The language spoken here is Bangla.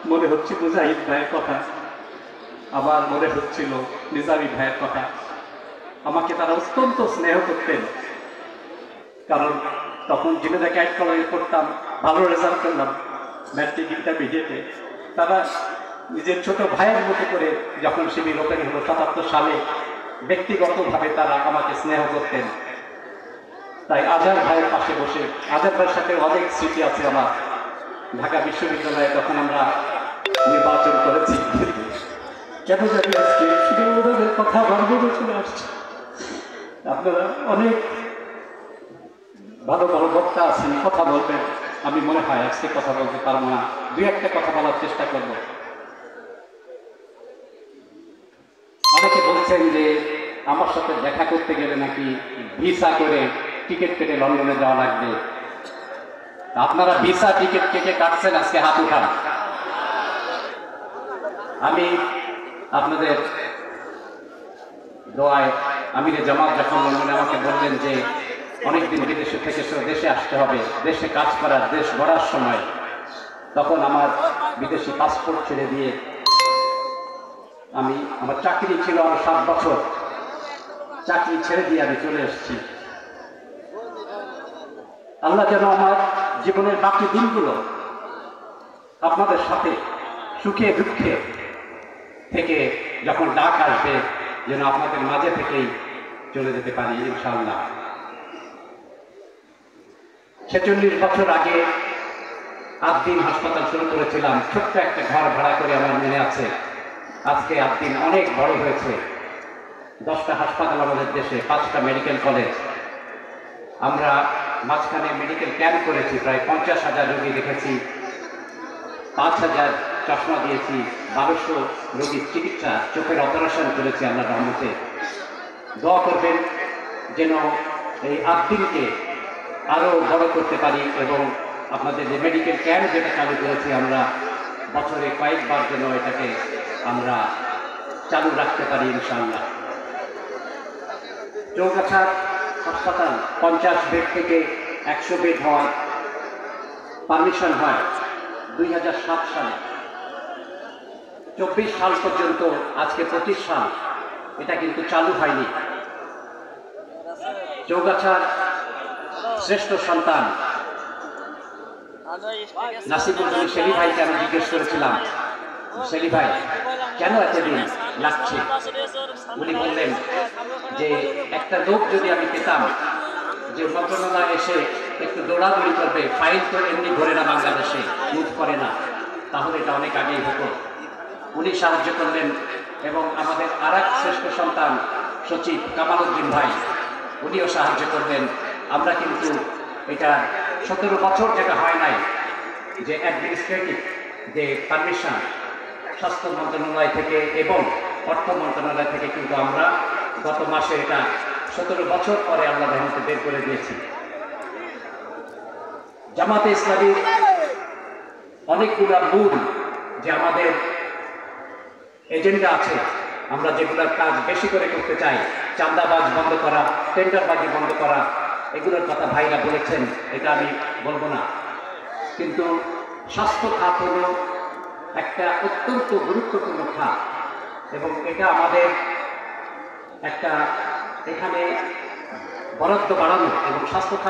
মনে হচ্ছে মুজাহিদ ভাইয়ের কথা, আবার মনে হচ্ছিল নিজামী ভাইয়ের কথা। আমাকে তারা অত্যন্ত স্নেহ করতেন, কারণ তখন জিনেদা ক্যাট কলেজে পড়তাম, ভালো রেজাল্ট করলাম ম্যাট্রিক ইন্টারমিডিয়েটে। তারা নিজের ছোট ভাইয়ের মতো করে যখন শিবির ওপেন হলো ৭৭ সালে, ব্যক্তিগতভাবে তারা আমাকে স্নেহ করতেন। তাই আজহার ভাইয়ের পাশে বসে, আজহার ভাইয়ের সাথে অনেক স্মৃতি আছে আমার। ঢাকা বিশ্ববিদ্যালয়ে তখন আমরা নির্বাচন করেছি, কেন জানি আজকে শুধু ওদের কথা বারবার চলে আসছে। আপনারা অনেক ভালো ভালো বক্তা আছেন, কথা বলবেন, আমি মনে হয় আজকে কথা বলতে পারবো না, দুই একটা কথা বলার চেষ্টা করব। অনেকে বলছেন যে আমার সাথে দেখা করতে গেলে নাকি ভিসা করে টিকিট কেটে লন্ডনে যাওয়া লাগবে। আপনারা ভিসা টিকিট কেটে কাটছেন, আজকে হাত উঠান। আমি আপনাদের দোয়ায় আমিরে জামাত যখন লন্ডনে আমাকে বললেন যে অনেকদিন বিদেশে থেকে দেশে আসতে হবে, দেশে কাজ করার, দেশ গড়ার সময়, তখন আমার বিদেশি পাসপোর্ট ছেড়ে দিয়ে আমার চাকরি ছিল আমার 7 বছর, চাকরি ছেড়ে দিয়ে আমি চলে এসেছি। আল্লাহ যেন আমার জীবনের বাকি দিনগুলো আপনাদের সাথে সুখে দুঃখে থেকে যখন ডাক আসবে, যেন আপনাদের মাঝে থেকেই চলে যেতে পারি ইনশাআল্লাহ। 46 বছর আগে আদ্দিন হাসপাতাল শুরু করেছিলাম, ছোট্ট একটা ঘর ভাড়া করে আমার মনে আছে। আজকে আদ্দিন অনেক বড় হয়েছে, 10টা হাসপাতাল আমাদের দেশে, 5টা মেডিকেল কলেজ। আমরা মাঝখানে মেডিকেল ক্যাম্প করেছি, প্রায় 50,000 রোগী দেখেছি, 5,000 চশমা দিয়েছি, 1200 রোগীর চিকিৎসা, চোখের অপারেশন করেছি আল্লাহর রহমতে। দোয়া করবেন যেন এই আদ্দিনকে আরো বড় করতে পারি, এবং আপনাদের যে মেডিকেল ক্যাম্প যেটা চালু করেছি আমরা, বছরে কয়েকবার যেন এটাকে আমরা চালু রাখতে পারি ইনশাআল্লাহ। চৌগাছার হাসপাতাল 50 বেড থেকে 100 বেড হওয়ার পারমিশন হয় 2007 সালে। 24 সাল পর্যন্ত, আজকে 25 সাল, এটা কিন্তু চালু হয়নি। চৌগাছার শ্রেষ্ঠ সন্তান নাসিবুল শেলি ভাইকে আমি জিজ্ঞেস করেছিলাম, শেলি ভাই কেন এতদিন লাগছে? উনি বললেন যে একটা লোক যদি আমি পেতাম যে মন্ত্রণালয় এসে একটু দৌড়াদৌড়ি করবে, ফাইল তো এমনি ধরে না, বাংলাদেশে মুভ করে না, তাহলে এটা অনেক আগেই হতো। উনি সাহায্য করলেন, এবং আমাদের আরেক শ্রেষ্ঠ সন্তান সচিব কামাল উদ্দিন ভাই, উনিও সাহায্য করবেন। আমরা কিন্তু এটা 17 বছর যেটা হয় নাই, যে অ্যাডমিনিস্ট্রেটিভ যে পারমিশন স্বাস্থ্য মন্ত্রণালয় থেকে এবং অর্থ মন্ত্রণালয় থেকে, কিন্তু আমরা গত মাসে এটা 17 বছর পরে আল্লাহ রহমতে বের করে দিয়েছি। জামাতে ইসলামীর অনেকগুলো মূল যে আমাদের এজেন্ডা আছে, আমরা যেগুলোর কাজ বেশি করে করতে চাই, চাঁদাবাজ বন্ধ করা, টেন্ডারবাজি বন্ধ করা, এগুলোর কথা ভাইরা বলেছেন, এটা আমি বলবো না। কিন্তু স্বাস্থ্য খাত হল একটা অত্যন্ত গুরুত্বপূর্ণ খাত, এবং এটা আমাদের একটা এখানে বরাদ্দ বাড়ানো এবং স্বাস্থ্য খাত